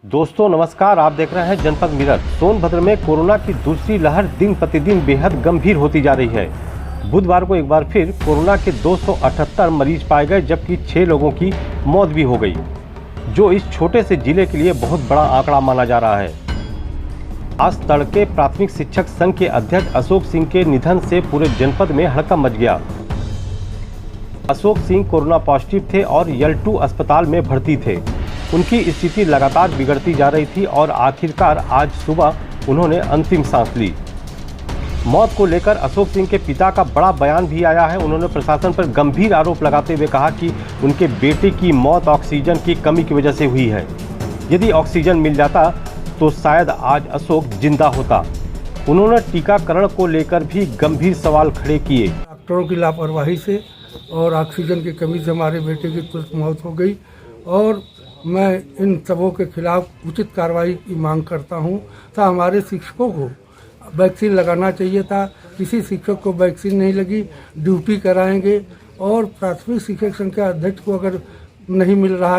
दोस्तों नमस्कार, आप देख रहे हैं जनपद मिरर। सोनभद्र में कोरोना की दूसरी लहर दिन प्रतिदिन बेहद गंभीर होती जा रही है। बुधवार को एक बार फिर कोरोना के 278 मरीज पाए गए, जबकि 6 लोगों की मौत भी हो गई, जो इस छोटे से जिले के लिए बहुत बड़ा आंकड़ा माना जा रहा है। आज तड़के प्राथमिक शिक्षक संघ के अध्यक्ष अशोक सिंह के निधन से पूरे जनपद में हड़कंप मच गया। अशोक सिंह कोरोना पॉजिटिव थे और L2 अस्पताल में भर्ती थे। उनकी स्थिति लगातार बिगड़ती जा रही थी और आखिरकार आज सुबह उन्होंने अंतिम सांस ली। मौत को लेकर अशोक सिंह के पिता का बड़ा बयान भी आया है। उन्होंने प्रशासन पर गंभीर आरोप लगाते हुए कहा कि उनके बेटे की मौत ऑक्सीजन की कमी की वजह से हुई है। यदि ऑक्सीजन मिल जाता तो शायद आज अशोक जिंदा होता। उन्होंने टीकाकरण को लेकर भी गंभीर सवाल खड़े किए। डॉक्टरों की लापरवाही से और ऑक्सीजन की कमी से हमारे बेटे की तुरंत मौत हो गई और मैं इन सबों के खिलाफ उचित कार्रवाई की मांग करता हूं। तो हमारे शिक्षकों को वैक्सीन लगाना चाहिए था। किसी शिक्षक को वैक्सीन नहीं लगी, ड्यूटी कराएंगे। और प्राथमिक शिक्षक संघ के अध्यक्ष को अगर नहीं मिल रहा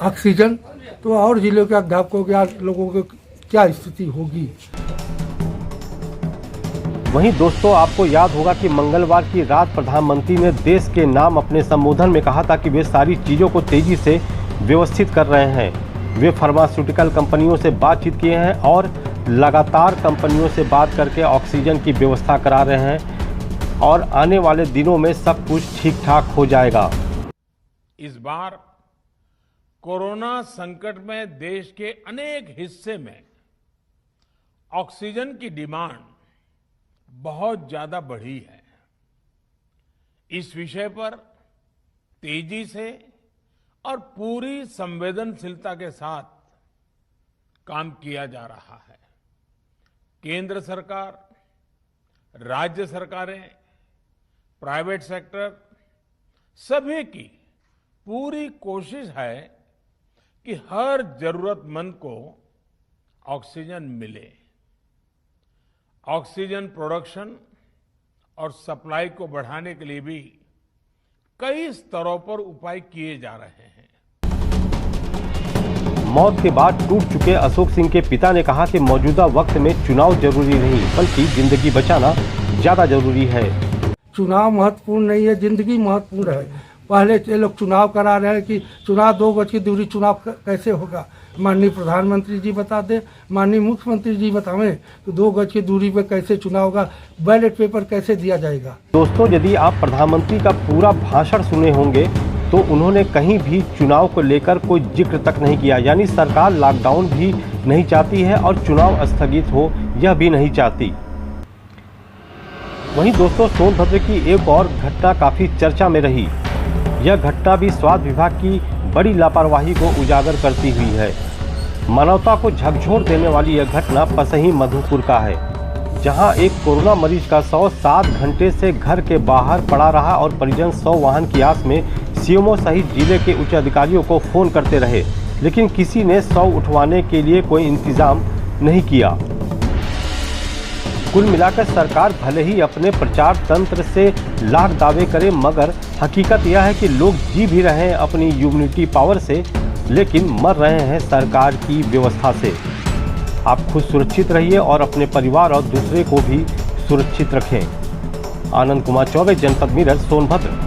ऑक्सीजन, तो और जिलों के अध्यापकों के लोगों की क्या स्थिति होगी। वहीं दोस्तों, आपको याद होगा कि मंगलवार की रात प्रधानमंत्री ने देश के नाम अपने संबोधन में कहा था कि वे सारी चीज़ों को तेज़ी से व्यवस्थित कर रहे हैं। वे फार्मास्यूटिकल कंपनियों से बातचीत किए हैं और लगातार कंपनियों से बात करके ऑक्सीजन की व्यवस्था करा रहे हैं और आने वाले दिनों में सब कुछ ठीक ठाक हो जाएगा। इस बार कोरोना संकट में देश के अनेक हिस्से में ऑक्सीजन की डिमांड बहुत ज्यादा बढ़ी है। इस विषय पर तेजी से और पूरी संवेदनशीलता के साथ काम किया जा रहा है। केंद्र सरकार, राज्य सरकारें, प्राइवेट सेक्टर सभी की पूरी कोशिश है कि हर जरूरतमंद को ऑक्सीजन मिले। ऑक्सीजन प्रोडक्शन और सप्लाई को बढ़ाने के लिए भी कई स्तरों पर उपाय किए जा रहे हैं। मौत के बाद टूट चुके अशोक सिंह के पिता ने कहा कि मौजूदा वक्त में चुनाव जरूरी नहीं, बल्कि जिंदगी बचाना ज्यादा जरूरी है। चुनाव महत्वपूर्ण नहीं है, जिंदगी महत्वपूर्ण है। पहले ये लोग चुनाव करा रहे हैं कि चुनाव 2 गज की दूरी, चुनाव कैसे होगा। माननीय प्रधानमंत्री जी बता दें, माननीय मुख्यमंत्री जी बतावें तो 2 गज की दूरी पे कैसे चुनाव होगा, बैलेट पेपर कैसे दिया जाएगा। दोस्तों, यदि आप प्रधानमंत्री का पूरा भाषण सुने होंगे तो उन्होंने कहीं भी चुनाव को लेकर कोई जिक्र तक नहीं किया। यानी सरकार लॉकडाउन भी नहीं चाहती है और चुनाव स्थगित हो यह भी नहीं चाहती। वहीं दोस्तों, सोनभद्र की एक और घटना काफी चर्चा में रही। यह घटना भी स्वास्थ्य विभाग की बड़ी लापरवाही को उजागर करती हुई है। मानवता को झकझोर देने वाली यह घटना पसही मधुपुर का है, जहां एक कोरोना मरीज का शव 7 घंटे से घर के बाहर पड़ा रहा और परिजन 100 वाहन की आस में सीएमओ सहित जिले के उच्च अधिकारियों को फोन करते रहे, लेकिन किसी ने शव उठवाने के लिए कोई इंतजाम नहीं किया। कुल मिलाकर सरकार भले ही अपने प्रचार तंत्र से लाख दावे करे, मगर हकीकत यह है कि लोग जी भी रहे हैं अपनी इम्यूनिटी पावर से, लेकिन मर रहे हैं सरकार की व्यवस्था से। आप खुद सुरक्षित रहिए और अपने परिवार और दूसरे को भी सुरक्षित रखें। आनंद कुमार चौबे, जनपद मिरर, सोनभद्र।